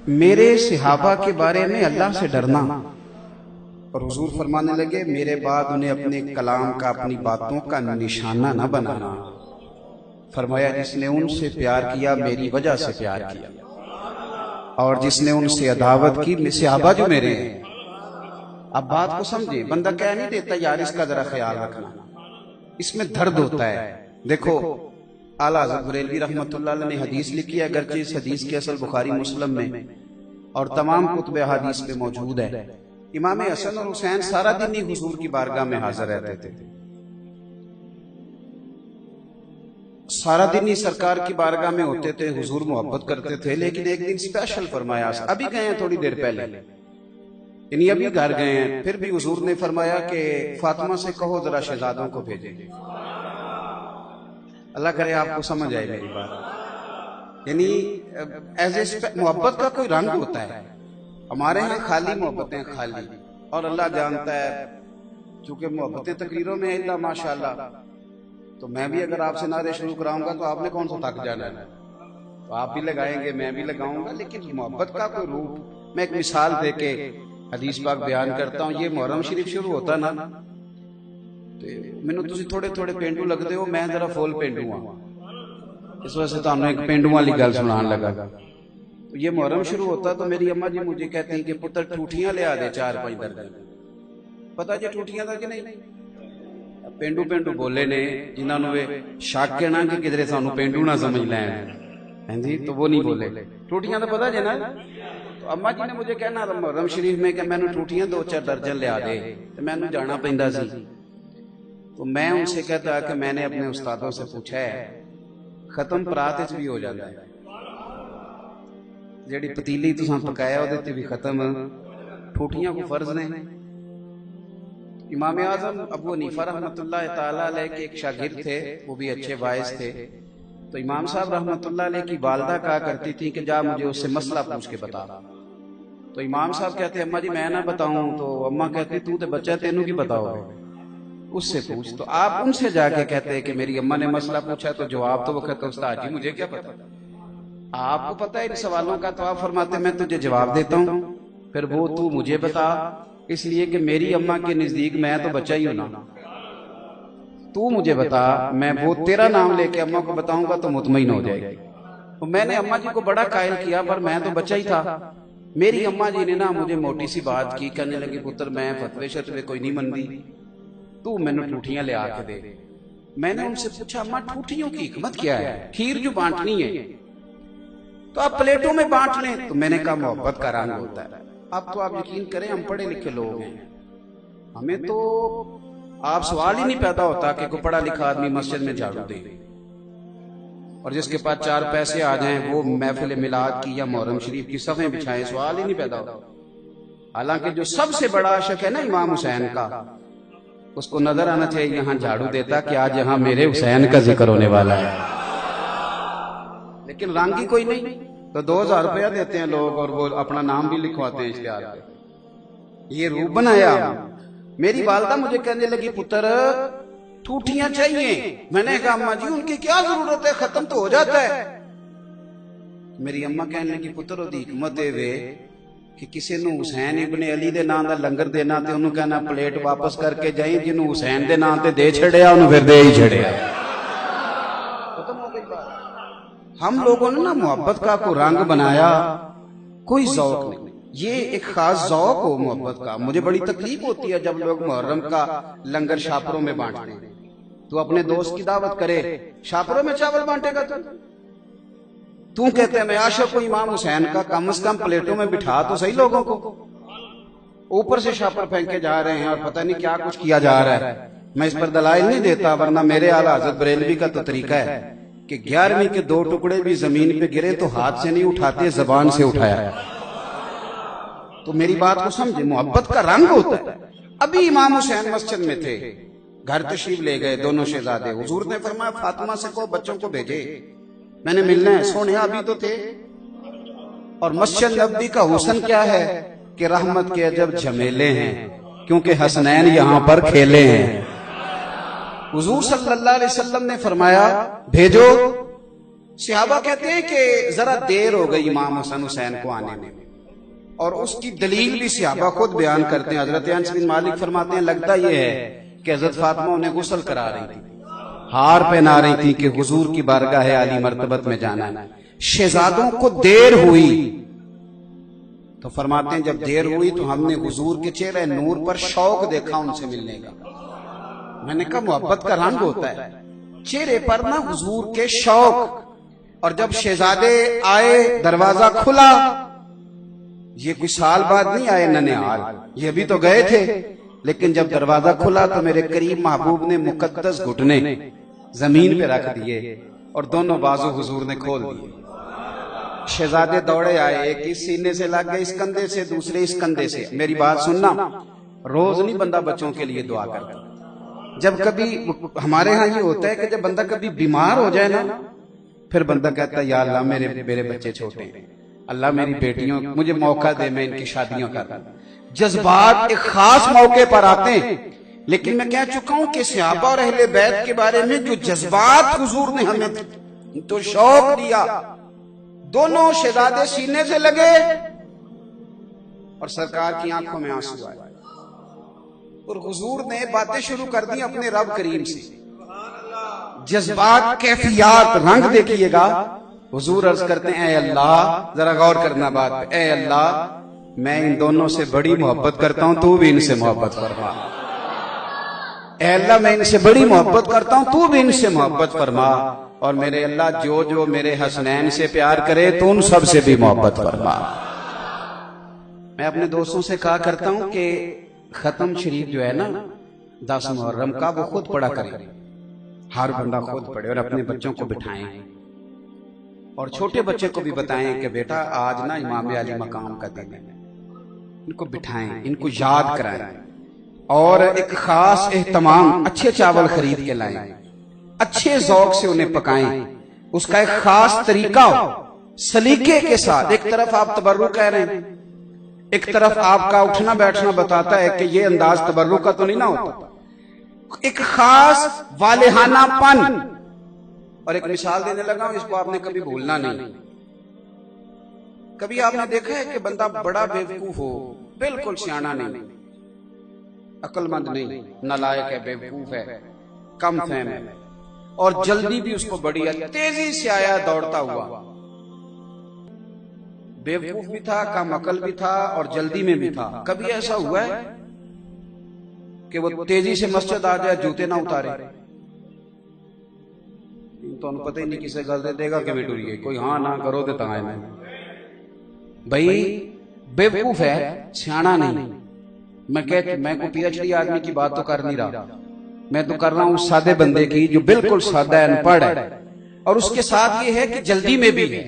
मेरे सहाबा के बारे में अल्लाह से डरना। और हुजूर फरमाने लगे, मेरे बाद उन्हें अपने कलाम का, अपनी बातों का निशाना न बनाना। फरमाया, जिसने उनसे प्यार किया मेरी वजह से प्यार किया, और जिसने उनसे अदावत की सहाबा जो मेरे हैं। अब बात को समझे, बंदा कह नहीं देता यार इसका जरा ख्याल रखना, इसमें दर्द होता है। देखो, आला हज़रत बरेलवी रहमतुल्लाह अलैह ने हदीस लिखी है, अगरचे इस हदीस की असल बुखारी मुस्लिम में और तमाम कुतुब हदीस पे मौजूद है। इमाम हसन और हुसैन सारा दिन ही हुजूर की बारगाह में हाजिर रहते थे, सारा दिन ही सरकार की बारगाह में होते थे, हुजूर मोहब्बत करते थे। लेकिन एक दिन स्पेशल फरमाया, अभी गए हैं थोड़ी देर पहले, यानी अभी घर गए हैं, फिर भी हुजूर ने फरमाया कि फातिमा से कहो जरा शहजादों को भेजे। अल्लाह करे आपको समझ आए मेरी बात। यानी एज ए मोहब्बत का कोई रंग होता है। हमारे यहाँ खाली मोहब्बतें खाली, और अल्लाह जानता है, चूंकि मोहब्बतें तकरीरों में इल्ला माशाअल्लाह। तो मैं भी अगर आपसे नारे शुरू कराऊंगा तो आपने कौन सा थक जाना है, तो आप भी लगाएंगे, मैं भी लगाऊंगा। लेकिन मोहब्बत का कोई रूप, मैं एक मिसाल दे के हदीस पाक बयान करता हूँ। ये मुहर्रम शरीफ शुरू होता ना, मैनू तुसी थोड़े थोड़े पेंडू लगते हो, मैं जरा फुल पेंडू हाँ, इस वजह से तुहानू एक पेंडू वाली गल सुनान लगा। तो ये मुहर्रम शुरू होता तो मेरी अम्मा जी मुझे कहती हैं कि पुत्र ठूठियां लिया दे 4-5 दर्जन। पता जी ठूठियां का कि नहीं? पेंडू पेंडू बोले ने जिन्होंने वे शक है ना कि किधरे सानू पेंडू ना समझ लें जी, तो वो नहीं बोले। ठूठियां तो पता है ना। तो अम्मा जी ने मुझे कहना मुहर्रम शरीफ में कि मैनू ठूठियां 2-4 दर्जन लिया दे, तो मैनू जाना पैंदा सी। तो मैं उनसे कहता कि मैंने अपने उस्तादों से पूछा है, खत्म परात भी हो जाता है, जेड़ी पतीली तुसां पकाया उहदे भी खत्म, ठूठियां को फर्ज ने। इमाम आजम अबू हनीफा रहमतुल्लाह ताला अलैह के एक शागिर्द थे, वो भी अच्छे वाइज थे। तो इमाम साहब रहमतुल्लाह अलैह की वालिदा कहा करती थी कि जा मुझे उससे मसला पूछ के बता। तो इमाम साहब कहते अम्मा जी मैं ना बताऊं, तो अम्मा कहती तू तो बच्चा, तेनू की बताओ, उससे पूछ। तो आप उनसे जाके कहते हैं कि मेरी अम्मा ने मसला पूछा, तो जवाब तो वो कहते उस्ताद जी मुझे क्या पता, आपको पता है इन सवालों का। तो आप फरमाते मैं तुझे जवाब देता हूँ, फिर वो तू मुझे बता, इसलिए कि मेरी अम्मा के नजदीक मैं तो बच्चा ही हूं ना। तू मुझे बता, मैं वो तेरा नाम लेके अम्मा को बताऊंगा तो मुतमईन हो जाएगी। तो मैंने अम्मा जी को बड़ा कायल किया, पर मैं तो बच्चा ही था। मेरी अम्मा जी ने ना मुझे मोटी सी बात की, कहने लगी पुत्र मैं फतवे शतवे कोई नहीं मनती, तू मैनू ठूठियां ले आके दे। मैंने उनसे पूछा अम्मा ठूठियों की हिकमत क्या है? खीर जो बांटनी है तो आप प्लेटों में बांट लें। तो मैंने कहा मोहब्बत का रंग होता है। अब तो आप यकीन करें, हम पढ़े लिखे लोग हैं, हमें तो आप सवाल ही नहीं पैदा होता कि कोई पढ़ा लिखा आदमी मस्जिद में झाड़ू दे, और जिसके पास 4 पैसे आ जाएं वो महफिल मिलाद की या मुहर्रम शरीफ की सफ़ें बिछाएं, सवाल ही नहीं पैदा होता। हालांकि जो सबसे बड़ा आशिक है ना इमाम हुसैन का, उसको नजर आना चाहिए यहाँ झाड़ू देता कि आज यहाँ मेरे हुसैन का जिक्र होने वाला है। लेकिन रंग ही कोई नहीं, तो 2000 रुपया देते हैं लोग और वो अपना नाम भी लिखवाते हैं इश्तिहार पे। ये रूप बनाया। मेरी वालिदा मुझे कहने लगी पुत्र ठूठियां चाहिए। मैंने कहा अम्मा जी उनकी क्या जरूरत है, खत्म तो हो जाता है। मेरी अम्मा कहने लगी पुत्र ओदी हिकमत वे कि किसी नू हुसैन इब्ने अली दे नाम दा लंगर देना ते उन्होंने कहना प्लेट वापस करके जाई, जिन्होंने हुसैन दे नाम ते दे छड़िया उन्होंने फिर दे ही छड़िया। खत्म हो गई बात। हम लोगों ने ना मोहब्बत का कोई रंग बनाया, कोई जौक नहीं। ये एक खास जौक हो मोहब्बत का। मुझे बड़ी तकलीफ होती है जब लोग मुहर्रम का लंगर शापरों में बांटते हैं। तो अपने दोस्त की दावत करे, शापरों में चावल बांटेगा तू कहते हैं मैं आशिक हूं इमाम हुसैन का, कम से कम प्लेटों में बिठा तो सही लोगों को। ऊपर से शापर फेंके जा रहे हैं और पता नहीं क्या कुछ किया जा रहा है। मैं इस पर दलाइल नहीं देता, वरना मेरे आला हज़रत बरेलवी का तो तरीका है कि 11वीं के 2 टुकड़े भी जमीन पे गिरे तो हाथ से नहीं उठाते, जबान से उठाया। तो मेरी बात को समझे, मोहब्बत का रंग होता है। अभी इमाम हुसैन मस्जिद में थे, घर तशरीफ ले गए दोनों शहजादे। हुजूर ने फरमाया फातिमा से को बच्चों को भेजे, मैंने मिलना है। सोने अभी तो थे। और मस्जिद नबवी का हुस्न क्या है कि रहमत के अजब झमेले हैं, क्योंकि हसनैन यहां पर खेले हैं। हुजूर सल्लल्लाहु अलैहि वसल्लम ने फरमाया भेजो सहाबा कहते हैं कि जरा देर हो गई इमाम हसन हुसैन को आने में, और उसकी दलील भी सहाबा खुद बयान करते हैं। हजरत अनस बिन मालिक फरमाते हैं लगता यह है कि हजरत फातिमा उन्हें गुस्ल करा रही थी, हार पहना रही थी कि हुजूर की बारगाह है आली मर्तबत में जाना है। शहजादों को देर हुई तो फरमाते हैं जब देर हुई तो हमने हुजूर के चेहरे नूर पर शौक देखा उनसे मिलने का। मैंने कहा मोहब्बत का रंग होता है चेहरे पर ना हुजूर के शौक। और जब शहजादे आए दरवाजा खुला, ये कोई साल बाद नहीं आए ननिहाल, ये भी तो गए थे, लेकिन जब दरवाजा खुला तो मेरे करीब महबूब ने मुकद्दस घुटने जमीन पे रख दिए और दोनों बाजू हुजूर ने खोल दिए। शहजादे दौड़े आए, एक इस सीने से लग गए इस कंधे से, दूसरे इस कंधे से। मेरी बात सुनना, रोज नहीं बंदा बच्चों के लिए दुआ करता। जब कभी हमारे यहाँ ये होता है कि जब बंदा कभी बीमार हो जाए ना, फिर बंदा कहता है या अल्लाह मेरे बच्चे छोटे हैं, अल्लाह मेरी बेटियों मुझे मौका दे, मैं इनकी शादियां कर। जज्बात एक खास मौके पर आते हैं, लेकिन मैं कह चुका हूं कि सहाबा और अहले बैत के बारे में जो जज्बात हुजूर ने हमें तो शौक दिया, दोनों शहजादे सीने से लगे और सरकार की आंखों में आंसू आए और हुजूर ने बातें शुरू कर दी अपने रब करीम से। जज्बात, कैफियत, रंग देखिएगा। हुजूर अर्ज करते हैं ऐ अल्लाह, जरा गौर करना बात पे, ऐ अल्लाह मैं इन दोनों से बड़ी मोहब्बत करता हूं, तू भी इनसे मोहब्बत फरमा। ऐ अल्लाह मैं इनसे बड़ी मोहब्बत करता हूं, तू भी इनसे मोहब्बत फरमा। और मेरे अल्लाह जो जो मेरे हसनैन से प्यार करे तो उन सब से भी मोहब्बत फरमा। मैं अपने दोस्तों से कहा करता हूं कि खत्म शरीफ जो है ना 10 मुहर्रम का, वो खुद पढ़ा करें, हर बंदा खुद पढ़े और अपने बच्चों को बिठाएं और छोटे बच्चे को भी बताएं कि बेटा आज ना इमाम अली मकाम का दिन है। इनको बिठाएं, इनको याद कराएं और एक खास एहतमाम, अच्छे चावल खरीद के लाएं, अच्छे ज़ौक से उन्हें पकाएं, उसका एक खास तरीका हो, सलीके के साथ। एक तरफ आप तबर्रुक कह रहे हैं, एक तरफ आपका उठना बैठना बताता है कि ये अंदाज तबर्रुक का तो नहीं ना होता। एक खास वालेहानापन। और एक मिसाल देने लगा हूं, इसको आपने कभी भूलना नहीं। कभी आपने देखा है कि बंदा बड़ा बेवकूफ हो, बिल्कुल सियाना नहीं, अक्लमंद नहीं, नालायक है, बेवकूफ है, कम फहम है, और जल्दी भी उसको बड़ी है, तेजी से आया दौड़ता हुआ। बेवकूफ भी था, कम अकल भी था और जल्दी में भी था। कभी ऐसा हुआ है कि वो तेजी से मस्जिद आ जाए, जूते ना उतारे? तो पता ही नहीं किसे गल दे देगा कि बेटूरी कोई हाँ ना करो तो ताए में भाई बेवकूफ है, सियाना नहीं। मैं कोई पीएचडी आदमी की बात तो कर नहीं रहा, मैं तो कर रहा हूं सादे बंदे की जो बिल्कुल सादा है, अनपढ़ है, और उसके साथ ये है कि जल्दी में भी है,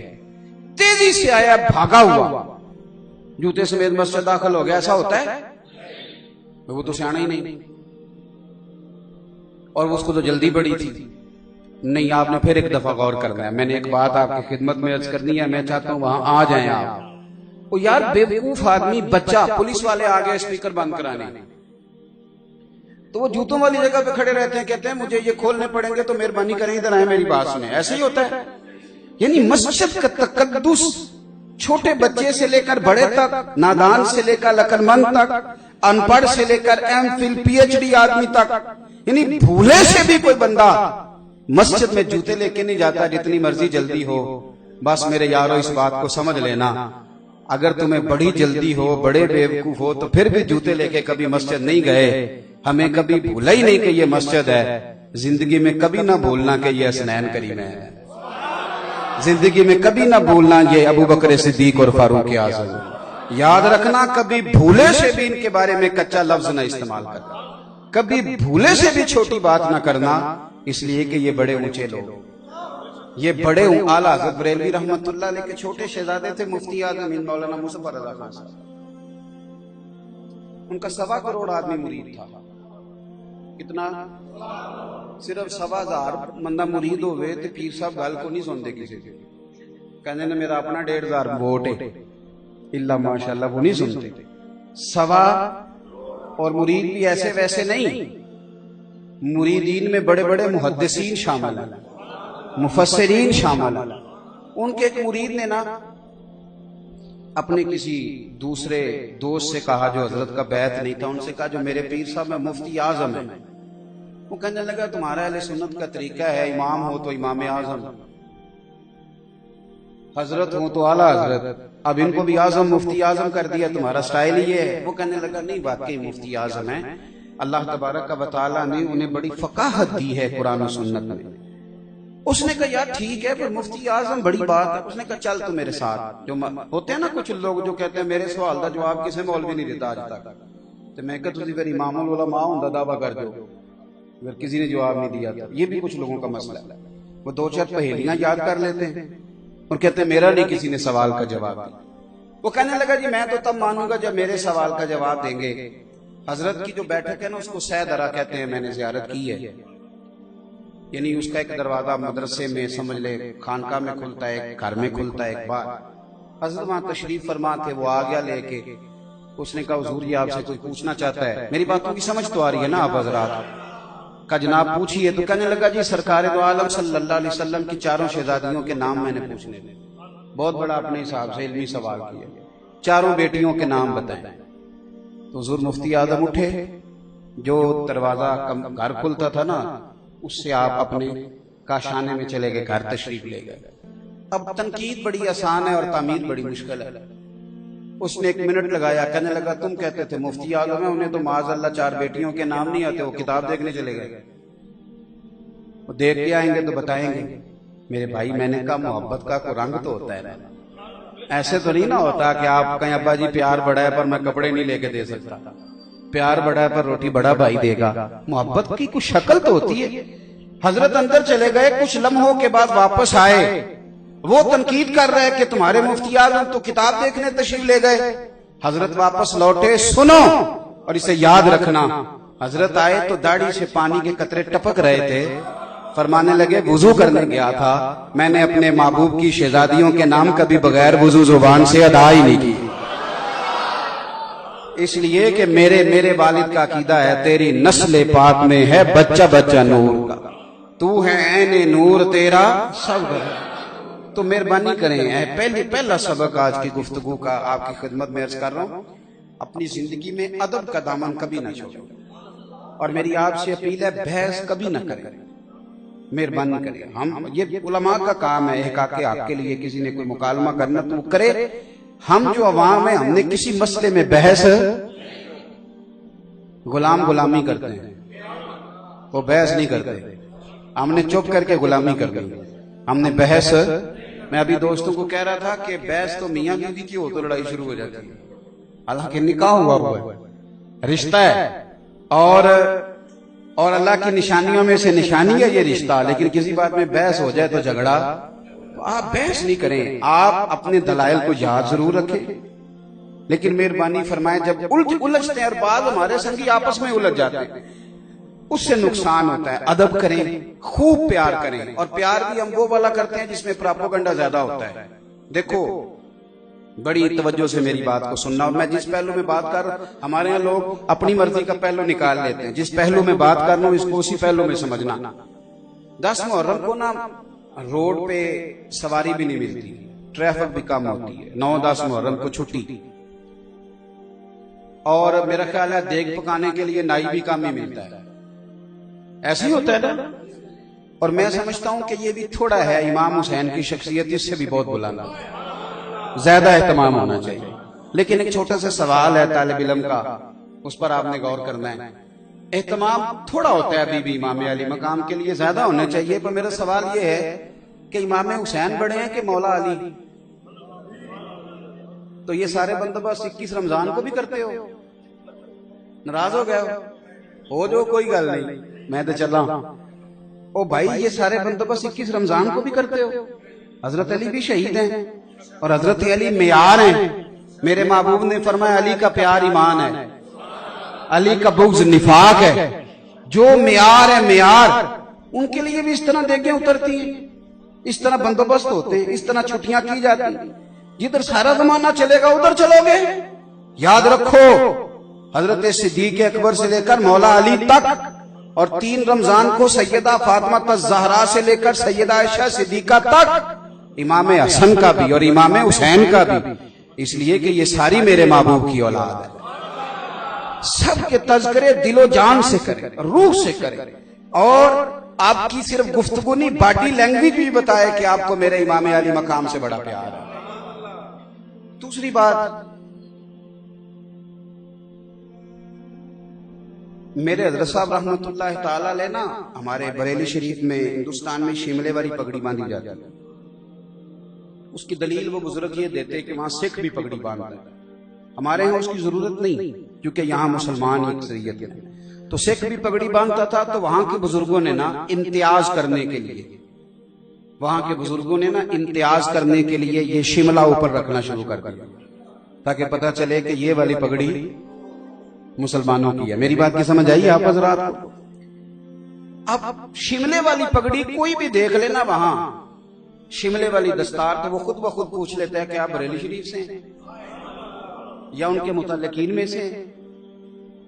तेजी से आया, भागा हुआ, जूते समेत मस्जिद दाखिल हो गया। ऐसा होता है? वो तो सियाना ही नहीं, और उसको तो जल्दी बड़ी थी। नहीं, आपने फिर एक दफा गौर करना है। मैंने एक बात आपकी खिदमत में अर्ज करनी है, मैं चाहता हूं वहां आ जाएं आप। ओ यार, बेवकूफ आदमी, बच्चा, पुलिस वाले आ गए स्पीकर बंद कराने, तो वो जूतों वाली जगह पे खड़े रहते हैं, कहते हैं मुझे ये खोलने पड़ेंगे तो मेहरबानी करें इधर आए मेरी बात सुने। ऐसे ही होता है। यानी मस्जिद का तकद्दुस, छोटे बच्चे से लेकर बड़े तक, नादान से लेकर अक्लमंद तक, अनपढ़ से लेकर एमफिल पीएचडी आदमी तक, यानी भूले से भी कोई बंदा मस्जिद में जूते लेके नहीं जाता, जितनी मर्जी जल्दी हो। बस मेरे यारों, इस बात को समझ लेना, अगर तुम्हें बड़ी जल्दी हो, बड़े बेवकूफ हो, तो फिर भी जूते लेके कभी मस्जिद नहीं गए। हमें कभी भूला ही नहीं कि ये मस्जिद है। जिंदगी में कभी ना भूलना कि ये हसनैन करीम है। जिंदगी में कभी ना भूलना ये अबू बकर सिद्दीक और फारूक आज़म। याद रखना, कभी भूले से भी इनके बारे में कच्चा लफ्ज ना इस्तेमाल करना, कभी भूले से भी छोटी बात ना करना, इसलिए कि ये बड़े ऊंचे लोग, ये बड़े आला हज़रत बरेलवी रहमतुल्लाह अलैह के छोटे शहजादे थे, मुफ्ती आज़म हिंद मौलाना मुज़फ़्फ़र रज़ा खान साहब। उनका 1.25 करोड़ आदमी मुरीद था। कितना? सिर्फ 1.25 बंदा मुरीद होवे तो पीर साहब गल को नहीं सुनते किसी की। कहने ने मेरा अपना 1.5 वोट है, इल्ला माशाल्लाह, वो नहीं सुनते। 1.25 और मुरीद भी ऐसे वैसे नहीं, मुरीदीन में बड़े बड़े मुहद्दिसीन शामिल हैं। मुफस्सिरीन शामिल। उनके एक मुरीद ने ना अपने किसी दूसरे दोस्त से कहा जो हजरत का बैत नहीं था, उनसे कहा जो मेरे पीर साहब में मुफ्ती आजम है। वो कहने लगा तुम्हारा अहले सुन्नत का तरीका है इमाम हो तो इमाम आजम, हजरत हो तो आला हजरत, अब इनको भी आजम मुफ्ती आजम कर दिया, तुम्हारा स्टाइल ही है। वो कहने लगा नहीं वाकई मुफ्ती आजम है, अल्लाह तबारक व तआला ने उन्हें बड़ी फकाहत दी है कुरान और सुन्नत में। उसने कहा यार ठीक है पर मुफ्ती आजम बड़ी बात है। उसने कहा चल तू मेरे साथ। जो होते हैं ना कुछ लोग जो कहते हैं मेरे सवाल का जवाब किसी मौलवी नहीं देता आज तक, तो मैं कहा तुझे फिर इमामुल उलमा होंदा दावा कर दो अगर किसी ने जवाब नहीं दिया था। ये भी कुछ लोगों का मसला है, वो दो चार पहेलियां याद कर लेते हैं और कहते हैं मेरा नहीं किसी ने सवाल का जवाब दिया। वो कहने लगा जी मैं तो तब मानूंगा जब मेरे सवाल का जवाब देंगे। हजरत की जो बैठक है ना उसको सैदरा कहते हैं, मैंने जियारत की है, यानी उसका एक दरवाजा मदरसे में समझ ले खानका में खुलता है, घर में खुलता है। एक बार हजरत वहां तशरीफ फरमा थे, वो आ गया लेके, उसने कहा हुजूर ये आपसे कोई पूछना चाहता है। मेरी बातों की समझ तो आ रही है ना आप हजरात का, जनाब पूछिए। तो कहने लगा जी सरकार दो आलम सल्लल्लाहु अलैहि वसल्लम की चारों शहजादियों के नाम मैंने पूछने, बहुत बड़ा अपने हिसाब से इल्मी सवाल किया, चारों बेटियों के नाम बताएं। तो हुजूर मुफ्ती आजम उठे, जो दरवाजा घर खुलता था ना उससे आप अपने काशाने में चले गए, घर तशरीफ ले गए। अब तनकीद बड़ी आसान है और तामीर बड़ी मुश्किल है। उसने 1 मिनट लगाया, कहने लगा तुम कहते थे मुफ्ती आजम है, उन्हें तो माज़अल्लाह 4 बेटियों के नाम नहीं आते, वो किताब देखने चले गए, वो देख के आएंगे तो बताएंगे। मेरे भाई मैंने कहा मोहब्बत का कोई रंग तो होता है, ऐसे तो नहीं ना होता कि आप कहें अब्बा जी प्यार बड़ा है पर मैं कपड़े नहीं लेके दे सकता, प्यार बड़ा है पर रोटी बड़ा भाई देगा। मोहब्बत की कुछ शक्ल तो होती है। हजरत अंदर चले गए, कुछ लम्हों के बाद वापस आए, वो तनकीद कर रहे कि तुम्हारे मुफ्ती आजम तो किताब देखने तशरीफ ले गए। हजरत वापस लौटे, सुनो और इसे याद रखना। हजरत आए तो दाढ़ी से पानी के कतरे टपक रहे थे, फरमाने लगे वुजू करने गया था, मैंने अपने महबूब की शहजादियों के नाम कभी बगैर वुजू जुबान से अदा ही नहीं की, इसलिए कि मेरे वालिद का अकीदा है तेरी नस्ल पाक में है बच्चा बच्चा नूर का, तू है ऐने नूर तेरा सब। तो मेहरबानी करें, पहला सबक आज की गुफ्तगू का आपकी खिदमत में अर्ज कर रहा हूं, अपनी जिंदगी में अदब का दामन कभी ना छोड़ो और मेरी आपसे अपील है बहस कभी ना करें, मेहरबानी करें। हम ये उलमा का काम है, एक आके आपके लिए किसी ने कोई मुकालमा करना तो करे। हम जो अवाम है हमने किसी मसले में बहस गुलामी करते हैं, वो बहस नहीं करते, हमने चुप करके गुलामी कर दी, हमने बहस। मैं अभी दोस्तों को कह रहा था कि बहस तो मियां बीवी की हो तो लड़ाई शुरू हो जाती है, हालांकि निकाह हुआ है, रिश्ता है और अल्लाह की निशानियों में से निशानी है ये रिश्ता, लेकिन किसी बात में बहस हो जाए तो झगड़ा। तो आप बहस नहीं करें, आप अपने दलाइल को याद जरूर रखें, लेकिन मेहरबानी फरमाएं जब उलझते हैं और बाद हमारे संगी आपस में उलझ जाते हैं उससे नुकसान होता है। अदब करें, खूब प्यार करें, और प्यार भी हम वो वाला करते हैं जिसमें प्रोपेगेंडा ज्यादा होता है। देखो बड़ी तवज्जो से मेरी बात को सुनना, और मैं जिस पहलू में बात कर रहा हूं, हमारे यहाँ लोग अपनी मर्जी का पहलू निकाल लेते हैं, जिस पहलू में बात कर रहा हूं इसको उसी पहलू में समझना। 10 मुहर्रम को ना रोड पे सवारी भी नहीं मिलती, ट्रैफिक भी कम होती है, 9-10 मुहर्रम को छुट्टी, और मेरा ख्याल है देग पकाने के लिए नाई भी कम ही मिलता है, ऐसे ही होता है ना। और मैं समझता हूं कि ये भी थोड़ा है इमाम हुसैन की शख्सियत, इससे भी बहुत बुलंद ज्यादा एहतमाम होना चाहिए। लेकिन एक छोटा सा सवाल है तालिब इल्म का, उस पर आपने गौर करना है। एहतमाम थोड़ा होता है अभी भी इमाम अली मकाम के लिए, ज्यादा होना चाहिए। पर मेरा सवाल ये है कि इमाम हुसैन बड़े हैं कि मौला अली? तो ये सारे बंदोबस्त 21 रमजान को भी करते हो, नाराज हो गए हो जो कोई गल नहीं, मैं तो चला। ओ भाई ये सारे बंदोबस्त 21 रमजान को भी करते हो। हजरत अली भी शहीद हैं और हजरत अली मेयार हैं। मेरे महबूब ने फरमाया अली का प्यार ईमान है, अली का बुग़्ज़ निफाक है। जो मेयार है मेयार, उनके लिए भी इस तरह देखें उतरती हैं, इस तरह बंदोबस्त होते हैं, इस तरह छुट्टियां की जाती हैं। जिधर सारा जमाना चलेगा उधर चलोगे। याद रखो हजरत सिद्दीक अकबर से लेकर मौला अली तक और 3 रमजान को सैयदा फातिमा ज़हरा से लेकर सैयदा आयशा सिद्दीका तक, इमाम हसन का भी और इमाम हुसैन का भी, इसलिए कि ये सारी मेरे महबूब की औलाद है। सबके तज़किरे दिलो जान से करें, रूह से करें, और आपकी सिर्फ गुफ्तगू नहीं, बॉडी लैंग्वेज भी बताए कि आपको मेरे इमाम अली मकाम से बड़ा प्यार है। दूसरी बात, मेरे हज़रत साहब रहमतुल्लाह ताला अलैह ना, हमारे बरेली शरीफ में हिंदुस्तान में शिमले वाली पगड़ी बांधी जाती है। उसकी दलील वो बुजुर्ग ये देते कि वहां सिख भी पगड़ी बांधते हैं, हमारे यहाँ उसकी जरूरत नहीं, क्योंकि यहाँ मुसलमान एक शरीयत है। तो सिख भी पगड़ी बांधता था, तो वहां के बुजुर्गों ने ना इम्तियाज करने के लिए, वहां के बुजुर्गों ने ना इम्तियाज करने के लिए ये शिमला ऊपर रखना शुरू कर दिया, ताकि पता चले कि ये वाली पगड़ी मुसलमानों की है। मेरी बात की समझ आई आप हज़रात को? अब शिमले वाली पगड़ी कोई भी देख लेना वहां, शिमले वाली दस्तार, तो वो खुद ब खुद पूछ लेता है कि आप बरेली शरीफ से हैं या उनके मुतल्लिकीन में से हैं।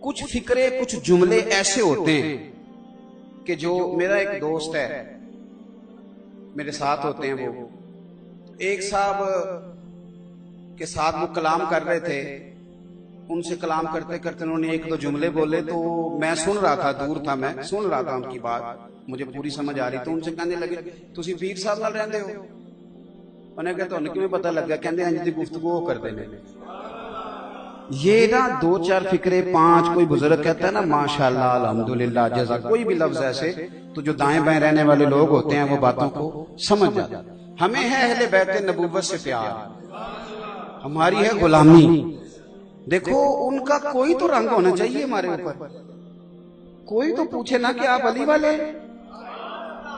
कुछ फिक्रे, कुछ जुमले ऐसे होते हैं कि जो, मेरा एक दोस्त है, मेरे साथ होते हैं, वो एक साहब के साथ वो कलाम कर रहे थे, उनसे कलाम करते करते उन्होंने 1-2 जुमले बोले, तो मैं सुन रहा था, दूर था, मैं सुन रहा था उनकी बात, मुझे पूरी समझ आ रही। तो उनसे कहने लगे, तुसी पीर साहब नाल रहंदे हो? उन्हें कहा तुहानू किवें पता लग गया? कहंदे हां जी, गुफ्तगू करते ने। ये ना 2-4 फिक्रे, 5 कोई बुजुर्ग कहता है ना माशाअल्लाह, अल्हम्दुलिल्लाह, जज़ा, कोई भी लफ्ज ऐसे, तो जो दाएं बाएं रहने वाले लोग होते हैं वो बातों को समझ जाते। हमें है अहले बैत नबूवत से प्यार, हमारी है गुलामी। देखो, उनका कोई तो रंग होना चाहिए हमारे ऊपर। कोई तो पूछे ना कि आप अली वाले,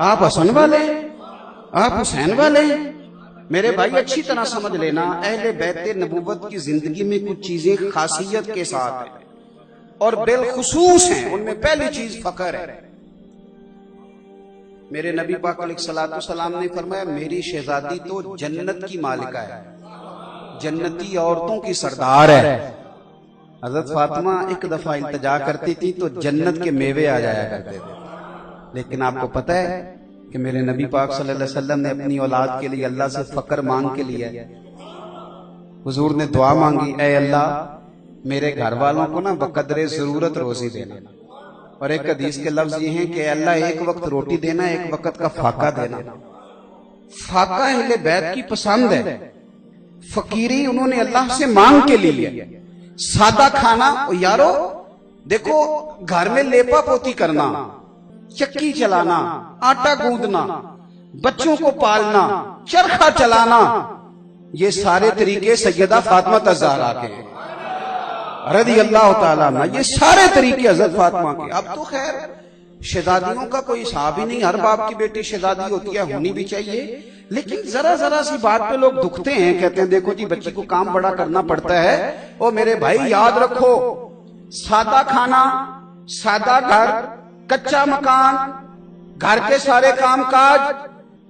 आप हसन वाले, आप हुसैन वाले। मेरे भाई अच्छी तरह समझ लेना, अहले बैत नबूवत की जिंदगी में कुछ चीजें खासियत के साथ हैं और बिलखुसूस हैं। उनमें पहली चीज फकर है। मेरे नबी पाक अलैहिस्सलाम ने फरमाया, मेरी शहजादी तो जन्नत की मालिका है, जन्नती औरतों की सरदार है। हजरत फातिमा एक दफा इल्तिजा करती थी तो जन्नत के मेवे आ जाया करते थे। लेकिन आपको पता है कि मेरे नबी पाक सल्लल्लाहु अलैहि वसल्लम ने अपनी औलाद के लिए अल्लाह से फकर मांग के लिया। हुजूर ने दुआ मांगी, ऐ अल्लाह मेरे घर वालों को ना बकदरे जरूरत रोजी देना। और एक हदीस के लफ्ज ये हैं कि अल्लाह एक वक्त रोटी देना, एक वक्त का फाका देना। फाका अहले बैत की पसंद है, फकीरी उन्होंने अल्लाह से मांग के लिए। सादा खाना, यारो देखो, घर में लेपा पोती करना, चक्की चलाना, आटा गूंदना, बच्चों को पालना, चरखा चलाना, ये सारे तरीके सैयदा फातिमा ज़हरा के रज़ी अल्लाह ताला अन्हा, ये सारे तरीके हज़रत फातिमा के। अब तो खैर शहजादियों का कोई हिसाब ही नहीं, हर बाप की बेटी शहजादी होती है, होनी भी चाहिए। लेकिन जरा जरा सी बात पे लोग दुखते हैं, कहते हैं देखो जी बच्ची को काम बड़ा करना पड़ता है। ओ मेरे भाई याद रखो, सादा खाना, सादा घर, कच्चा मकान, घर के सारे काम काज,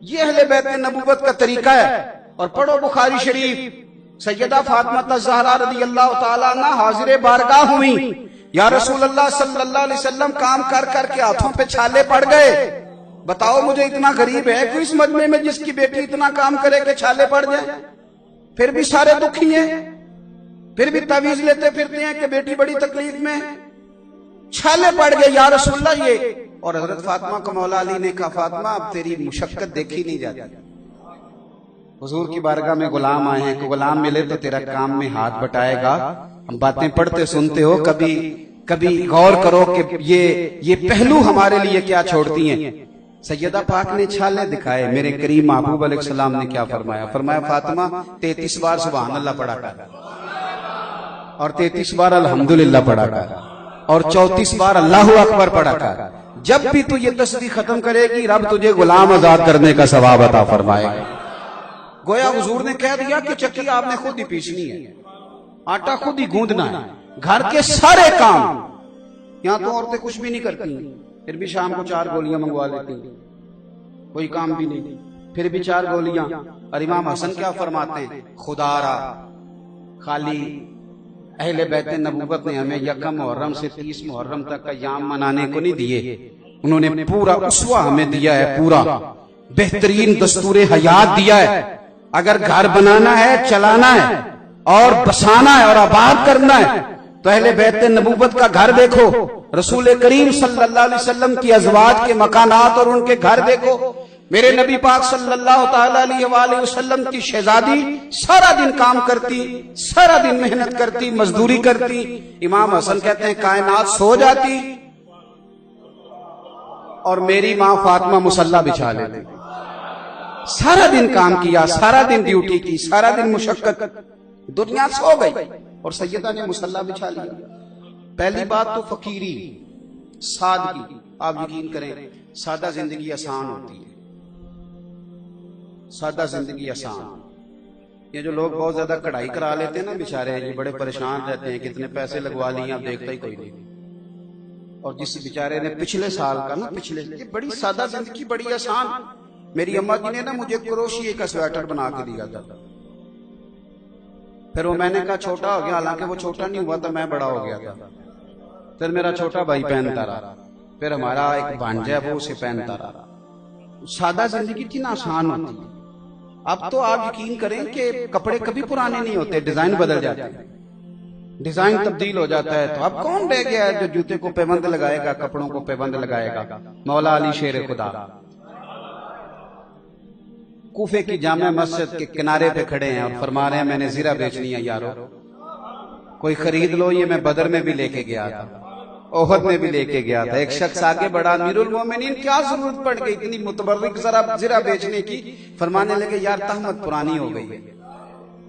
ये अहले बैत नबूवत का तरीका है। और पढ़ो बुखारी शरीफ, सैयदा फातिमा ज़हरा रज़ी अल्लाह ताला अन्हा हाजिर बारगाह हुई, या रसूल अल्लाह सल्लल्लाहु अलैहि वसल्लम काम कर करके हाथों पे छाले पड़ गए। बताओ मुझे इतना गरीब है कोई इस मजमे में जिसकी बेटी इतना काम करे कि छाले पड़ जाए? फिर भी सारे दुखी हैं, फिर भी तावीज लेते फिरते हैं कि बेटी बड़ी तकलीफ में, छाले पड़ गए या रसूल अल्लाह ये। और हजरत फातिमा को मौला अली ने कहा, फातिमा अब तेरी मुशक्कत देखी नहीं जाती। हुजूर की बारगाह में गुलाम आए हैं, गुलाम मिले तो तेरा काम में हाथ बटाएगा। हम बातें पढ़ते सुनते हो, कभी कभी गौर करो कि ये पहलू हमारे लिए क्या छोड़ती हैं। सैयदा पाक ने छाले दिखाए, मेरे करीम महबूब अलैहिस्सलाम ने क्या फरमाया? फरमाया फातिमा 33 बार सुभान अल्लाह पढ़ा कर, और 33 बार अल्हम्दुलिल्लाह पढ़ा कर, और 34 बार अल्लाहु अकबर पढ़ा कर। जब भी तू ये तस्बीह खत्म करेगी, रब तुझे गुलाम आजाद करने का सवाब अता फरमाएगा। गोया हुजूर ने कह दिया कि चक्की आपने खुद ही पीसनी है, आटा खुद ही गूंदना है, घर के सारे काम। यहाँ तो औरतें कुछ भी नहीं करती, फिर भी शाम को 4 गोलियां मंगवा लेती, कोई काम भी नहीं, फिर भी 4 गोलियां। और इमाम हसन क्या फरमाते हैं? खुदारा खाली अहले बैत नबूवत ने हमें यकम मुहर्रम से 30 मुहर्रम तक का याम मनाने को नहीं दिए, उन्होंने पूरा उसवा हमें दिया है, पूरा बेहतरीन दस्तूर हयात दिया है। अगर घर बनाना है, चलाना है और बसाना है और आबाद करना है तो अहले बैत नबूवत का घर देखो, रसूल करीम सल्लल्लाहु अलैहि वसल्लम की अज़वाज के मकानात और उनके घर देखो। मेरे नबी पाक सल्लल्लाहु ताला अलैहि वसल्लम की शहजादी सारा दिन काम करती, सारा दिन मेहनत करती, मजदूरी करती। इमाम हसन कहते हैं कायनात सो जाती और मेरी मां फातिमा मुसल्ला बिछा लेती। सारा दिन काम किया, सारा दिन ड्यूटी की, सारा दिन मुशक्कत, दुनिया सो गई और सैयदा ने मुसल्ला बिछा लिया। पहली बात तो फकीरी, सादगी। आप यकीन करें सादा जिंदगी आसान होती है, सादा जिंदगी आसान। ये जो लोग बहुत ज्यादा कढ़ाई करा लेते हैं ना बेचारे, ये बड़े परेशान रहते हैं, कितने पैसे लगवा लिए आप देखता ही कोई नहीं। और जिस बेचारे ने पिछले साल का ना, पिछले, ये बड़ी सादा जिंदगी, बड़ी आसान। मेरी अम्मा जी ने ना मुझे क्रोशिये का स्वेटर बना के दिया था, फिर वो मैंने कहा छोटा हो गया, हालांकि वो छोटा नहीं हुआ था, मैं बड़ा हो गया था। फिर मेरा छोटा भाई पहनता रहा, फिर हमारा एक भांजा वो उसे पहनता रहा। सादा जिंदगी इतनी आसान होती है। अब तो आप यकीन करें कि कपड़े कभी पुराने नहीं होते, डिजाइन बदल जाते हैं, डिजाइन तब्दील हो जाता है। तो अब कौन रह गया है जो जूते को पैबंद लगाएगा, कपड़ों को पैबंद लगाएगा? मौला अली शेर खुदा कूफे की जामा मस्जिद के किनारे पे खड़े हैं और फरमा रहे हैं मैंने जीरा बेचनी है यारो, कोई खरीद लो। ये मैं बदर में भी लेके गया था, ओहद में भी लेके गया था। एक शख्स आगे बढ़ा, अमीरुल मोमिनीन क्या जरूरत पड़ गई इतनी मुतबर्रिक जरा जीरा बेचने की? फरमाने लगे यार तहमत पुरानी हो गई है,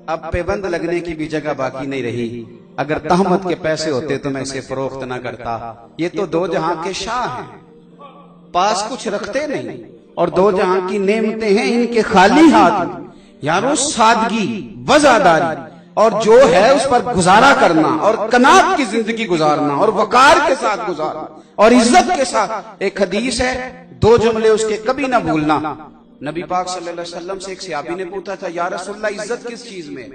अब पेबंद लगने की भी जगह बाकी नहीं रही। अगर तहमत के पैसे होते तो मैं इसे फरोख्त ना करता। ये तो दो जहां के शाह हैं, पास कुछ रखते नहीं, और दो जहां की नेमतें हैं इनके खाली हाथ में। यारो सादगी, वजादारी और जो है उस पर गुजारा करना और कनात की जिंदगी गुजारना और वकार के साथ गुजारना और इज्जत के साथ। एक हदीस है, दो जुमले उसके कभी ना भूलना। नबी पाक सल्लल्लाहु अलैहि वसल्लम से एक सहाबी ने पूछा था या रसूलल्लाह इज्जत किस चीज में?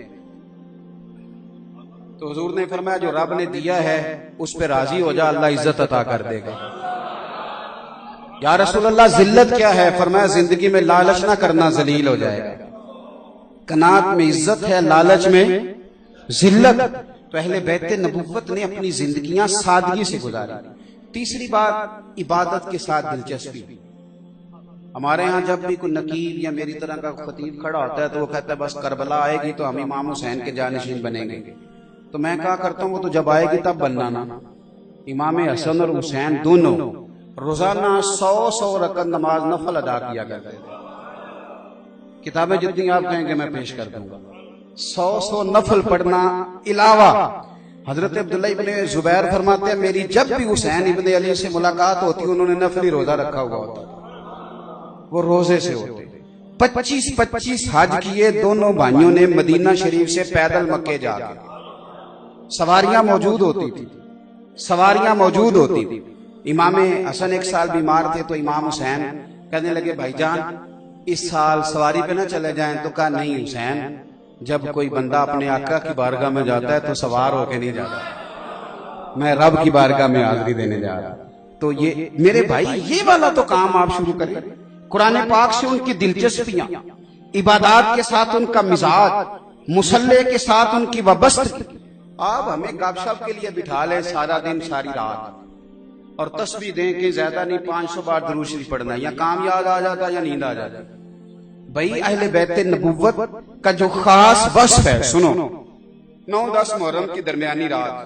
तो हुजूर ने फरमाया जो रब ने दिया है उस पर राजी हो जा, अल्लाह इज्जत अता कर देगा। या रसूलल्लाह जिल्लत क्या है? फरमाया जिंदगी में लालच ना करना, जलील हो जाएगा। कनात में इज्जत है, लालच में जिल्लत। तो अहले बैत नबुव्वत ने अपनी जिंदगियां सादगी से गुजारी। तीसरी बात, इबादत के साथ दिलचस्पी। हमारे यहाँ जब भी कोई नकीब या मेरी तरह का खतीब खड़ा होता है तो वो कहता है बस करबला आएगी तो हम इमाम हुसैन के जानशीन बनेंगे। तो मैं क्या करता हूँ, वो तो जब आएगी तब बनना ना। इमाम हसन और हुसैन दोनों रोजाना 100 रकत नमाज नफल अदा किया करते थे। किताबें जितनी आप कहेंगे मैं पेश कर दूंगा। 100 नफल पढ़ना इलावा। हजरत अब्दुल्लाह इब्ने जुबैर फरमाते हैं मेरी जब भी हुसैन इब्ने अली से मुलाकात होती उन्होंने नफली रोजा रखा हुआ होता, वो रोजे से होते। 25 हज किए दोनों भाइयों ने मदीना शरीफ से पैदल मक्के जाके। सवारियां मौजूद होती थी, सवारियां मौजूद होती थी। इमाम हसन एक साल बीमार थे तो इमाम हुसैन कहने लगे भाईजान इस साल सवारी पे ना चले जाएं। तो कहा नहीं हुसैन, जब कोई बंदा अपने आका की बारगाह में जाता है तो सवार होके नहीं जाता, मैं रब की बारगाह में हाजिरी देने जा रहा। तो ये मेरे भाई ये वाला तो काम आप शुरू करें। कुरान पाक से उनकी दिलचस्पियां, इबादत के साथ उनका मिजाज, मुसल्ले के साथ उनकी वाबस्तगी। आप हमें गपशप के लिए बिठा ले सारा दिन सारी रात और तस्बीह दें कि ज्यादा नहीं 500 बार दुरूद शरीफ पढ़ना, या काम याद आ जाता या नींद आ जाती। भाई अहले बैत नबुव्वत का जो खास वस्फ है, सुनो 9-10 मुहर्रम की दरमियानी रात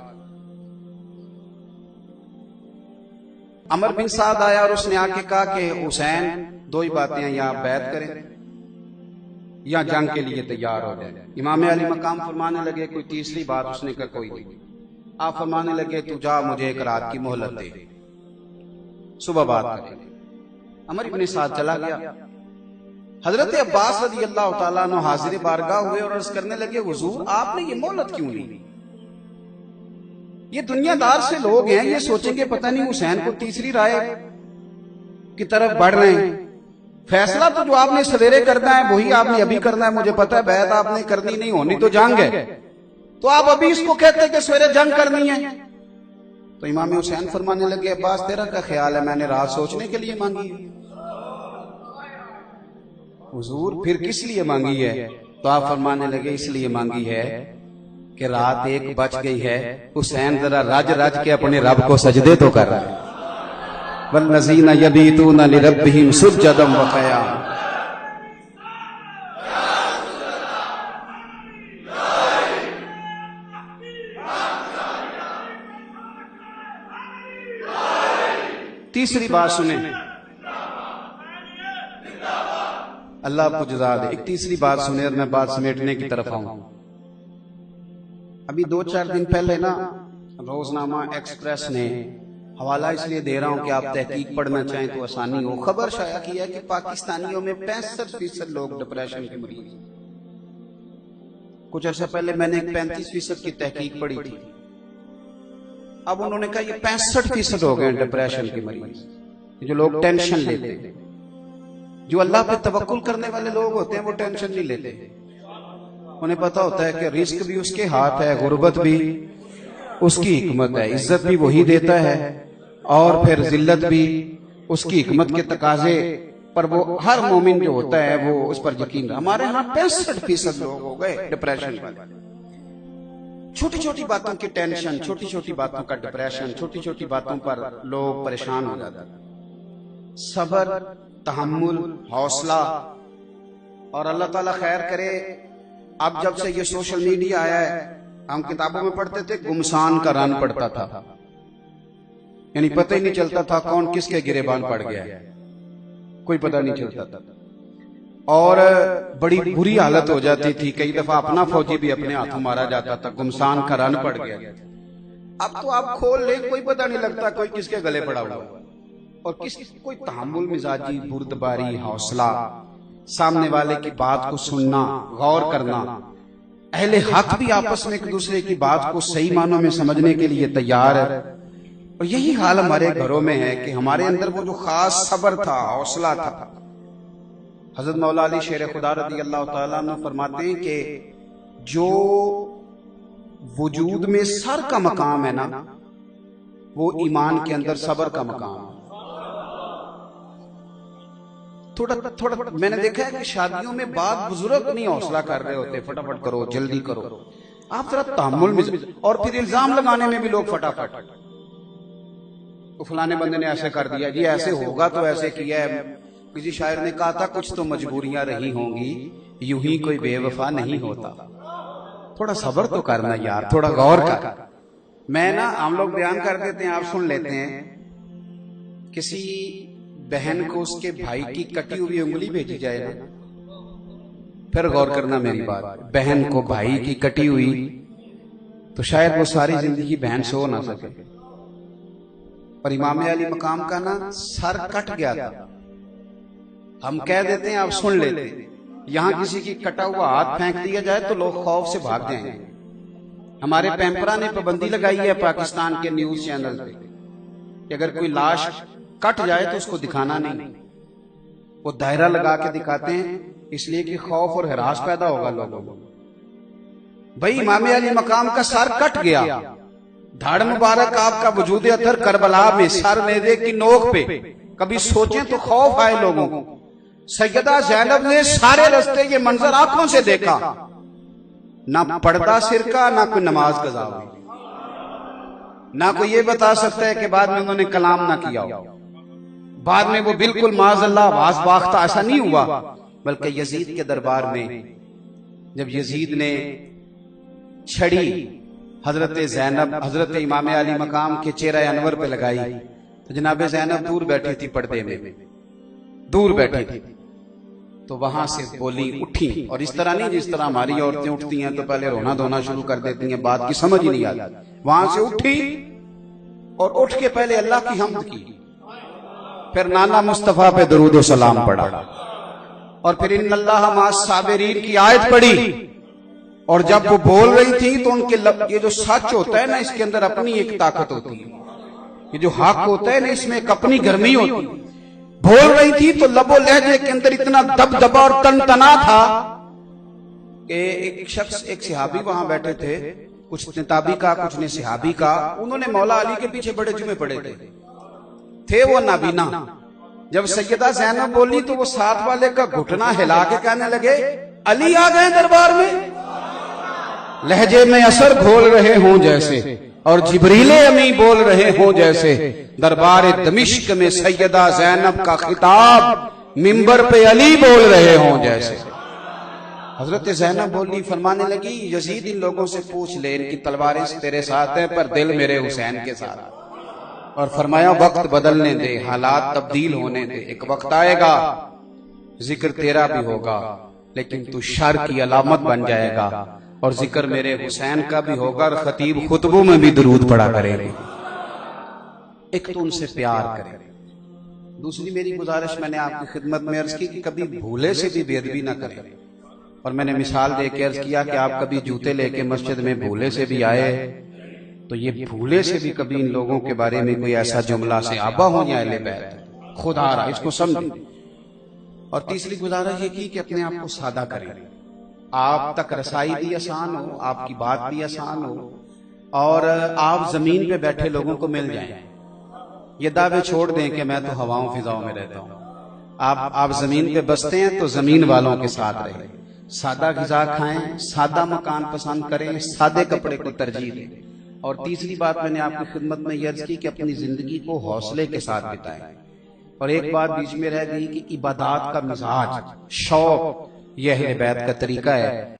अमर बिन साद आया और उसने आके कहा कि हुसैन दो ही बातें हैं, या बैत करें या जंग के लिए तैयार हो जाए। इमाम अली मकाम फरमाने लगे कोई तीसरी बात? उसने कहा कोई नहीं। आप फरमाने लगे तू जा मुझे एक रात की मोहलत दे, सुबह बात करेंगे। अमर इब्ने साद चला गया। हजरत अब्बास रज़ी अल्लाह तआला अन्हु हाजिर बारगाह हुए और अर्ज करने लगे हुजूर आपने ये मोहलत क्यों ली? ये दुनियादार से लोग हैं, ये सोचेंगे पता नहीं हुसैन को तीसरी राय की तरफ बढ़ रहे हैं। फैसला तो जो आपने सवेरे करना है वही आपने अभी करना है। मुझे पता है बैत आपने करनी नहीं, होनी तो जंग है, तो आप अभी इसको कहते हैं कि सवेरे जंग करनी है। तो इमाम हुसैन फरमाने लगे, अब्बास तेरा क्या ख्याल है, मैंने रात सोचने के लिए मांगी है। हुजूर फिर किस लिए मांगी है? तो आप फरमाने लगे, इसलिए मांगी है कि रात 1 बज गई है, हुसैन जरा रज रज के अपने रब को सजदे तो कर रहा है। वल्लज़ीना यबीतूना लिरब्बिहिम सुज्जदम व क़ियाम। तीसरी बात सुने, अल्लाह आपको जज़ा दे। एक तीसरी बात सुने और मैं बात समेटने की तरफ आऊं। अभी 2-4 दिन पहले ना रोजनामा एक्सप्रेस ने, हवाला इसलिए दे रहा हूं कि आप तहकीक पढ़ना चाहें तो आसानी हो, खबर शाया किया कि पाकिस्तानियों में 65% लोग डिप्रेशन के मरीज। कुछ अर्सा पहले मैंने एक 35% की तहकीक पढ़ी थी, अब उन्होंने कहा ये 65% हो गए डिप्रेशन के मरीज, जो लोग टेंशन लेते हैं। जो अल्लाह पे तवक्कुल करने वाले लोग होते हैं वो टेंशन नहीं लेते, उन्हें पता होता है कि रिस्क भी उसके हाथ है, गुर्बत भी उसकी हिकमत है, इज्जत भी वही देता है और फिर जिल्लत भी उसकी हिकमत के तकाजे पर वो हर मोमिन जो होता है वो उस पर यकीन। हमारे यहाँ 65% लोग हो गए डिप्रेशन वाले। छोटी छोटी बातों की टेंशन, छोटी छोटी बातों का डिप्रेशन, छोटी छोटी बातों पर लोग परेशान हो जाते हैं। सब्र, तहम्मुल, हौसला, और अल्लाह ताला खैर करे, अब जब से ये सोशल मीडिया आया है, हम किताबों में पढ़ते थे गुमसान का रन पड़ता था, यानी पता ही नहीं चलता था कौन किसके गिरेबान पड़ गया है, कोई पता नहीं चलता था और बड़ी बुरी हालत हो जाती थी। कई दफा अपना फौजी भी अपने हाथों मारा जाता था, गुमसान का रन पड़ गया। अब तो आप खोल ले, कोई पता नहीं लगता कोई किसके गले पड़ा हुआ और किस कोई तहम्मुल मिजाजी, बुर्दबारी, हौसला, सामने वाले की बात को सुनना, गौर करना, अहले हक भी आपस में एक दूसरे की बात को सही मानों में समझने के लिए तैयार है। और यही हाल हमारे घरों में है कि हमारे अंदर वो जो खास सब्र था, हौसला था। हजरत मौला अली शेर खुदा रज़ी अल्लाह ताला अन्हु फरमाते हैं कि जो वजूद में सर का मकाम है ना, वो ईमान के अंदर सब्र का मकाम है। थोड़ा थोड़ा मैंने देखा है कि शादियों में बात बुजुर्ग नहीं हौसला कर रहे होते, फटाफट करो, जल्दी करो, आप जरा तहम्मुल में, और फिर इल्जाम लगाने में भी लोग फटाफट, तो फलाने बंदे ने ऐसे कर दिया जी, ऐसे होगा तो ऐसे किया है। किसी शायर ने कहा था कुछ तो मजबूरियां रही होंगी, यूं ही कोई बेवफा नहीं होता। थोड़ा सब्र तो करना यार, थोड़ा गौर कर। मैं ना, हम लोग बयान कर देते हैं, आप सुन लेते हैं, किसी बहन को उसके भाई की कटी हुई उंगली भेजी जाए ना, फिर गौर करना मेरी बात, बहन को भाई की कटी हुई, तो शायद वो सारी जिंदगी बहन सो ना सके। पर इमाम अली मकाम का ना सर कट गया था। हम कह देते हैं, आप सुन लेते हैं, यहां किसी की कटा हुआ हाथ फेंक दिया जाए तो लोग खौफ से भाग जाएंगे। हमारे पैंपरा ने पाबंदी लगाई है पाकिस्तान के न्यूज चैनल पे कि अगर कोई लाश कट जाए तो उसको दिखाना नहीं, वो दायरा लगा के दिखाते हैं, इसलिए कि खौफ और हरास पैदा होगा लोगों को। भाई इमाम अली मकाम का सर कट गया, धाड़ मुबारक आपका वजूद अतर करबला में सर मेदे की नोक पे, कभी सोचें तो खौफ आए लोगों को। सैयदा ज़ैनब ने सारे रास्ते ये मंजर आंखों से देखा, ना पर्दा सिर का, ना कोई नमाज कज़ा हुई, ना कोई ये बता सकता है कि बाद में उन्होंने कलाम ना किया हो, बाद में वो बिल्कुल माज़अल्लाह आवाज बाख्ता, ऐसा नहीं हुआ। बल्कि यजीद के दरबार में जब यजीद ने छड़ी हजरत ज़ैनब, हजरत इमाम अली मकाम के चेहरे अनवर पे लगाई, तो जनाब ज़ैनब दूर बैठी थी, पर्दे में दूर बैठी थी, तो वहां से बोली, उठी, और इस तरह नहीं जिस तरह हमारी औरतें उठती हैं तो पहले रोना धोना शुरू कर देती हैं, बात की समझ ही नहीं आती। वहां से उठी और उठ के पहले अल्लाह की हम्द की, फिर नाना मुस्तफा पे दरूद व सलाम पढ़ा, और फिर इन्नल्लाह माअस साबिरीन की आयत पढ़ी। और जब वो बोल रही थी तो उनके ये जो सच होता है ना, इसके अंदर अपनी एक ताकत होती है, ये जो हक होता है ना, इसमें एक अपनी गर्मी होती है। बोल रही थी तो लबो लहजे के अंदर इतना दबदबा और तनतना था कि एक शख्स, एक सिहाबी वहां बैठे थे, कुछ ने ताबी का, कुछ ने सिहाबी का। उन्होंने मौला अली के पीछे बड़े जुमे पड़े थे वो नाबीना। जब सैयदा ज़ैनब बोली तो वो साथ वाले का घुटना हिला के कहने लगे, अली आ गए दरबार में। लहजे में असर घोल रहे हों जैसे, और जिब्रीले अमी बोल रहे हों जैसे, दरबार दमिश्क में सैयदा ज़ैनब का खिताब मिंबर पे अली बोल रहे हों जैसे। हजरत ज़ैनब बोली, फरमाने लगी, यजीद इन लोगों से पूछ ले, इनकी तलवारें तेरे साथ हैं पर दिल मेरे हुसैन के साथ। और फरमाया, वक्त बदलने दे, हालात तब्दील होने दे, एक वक्त आएगा जिक्र तेरा भी होगा लेकिन तू शर की अलामत बन जाएगा, और जिक्र मेरे हुसैन का भी होगा, और खतीब खुतबों में भी दुरूद पढ़ा करेंगे। एक तो उनसे प्यार करें। दूसरी मेरी गुजारिश मैंने आपकी खिदमत में अर्ज की कि कभी भूले से भी बेअदबी ना करें। और मैंने मिसाल दे के अर्ज किया कि आप कभी जूते लेके मस्जिद में भूले से भी आए तो ये भूले से भी कभी इन लोगों के बारे में कोई ऐसा जुमला से आबा हो या अहले बैत, खुदा रहा, इसको समझें। और तीसरी गुजारिश ये की कि अपने आप को सादा करें। आप तक रसाई भी आसान हो, आपकी बात भी आसान हो, और आप जमीन पे बैठे लोगों को मिल जाएं। ये दावे छोड़ दें कि मैं तो हवाओं फिजाओं में रहता हूं। आप जमीन पे बसते हैं तो जमीन वालों के साथ रहें, सादा ग़िज़ा खाएं, सादा मकान पसंद करें, सादे कपड़े को तरजीह दें। और तीसरी बात मैंने आपकी खिदमत में यह अर्ज की कि अपनी जिंदगी को हौसले के साथ बिताएं। और एक बात बीच में रह गई कि इबादत का मिजाज, शौक, यह अहले बैत का तरीका है।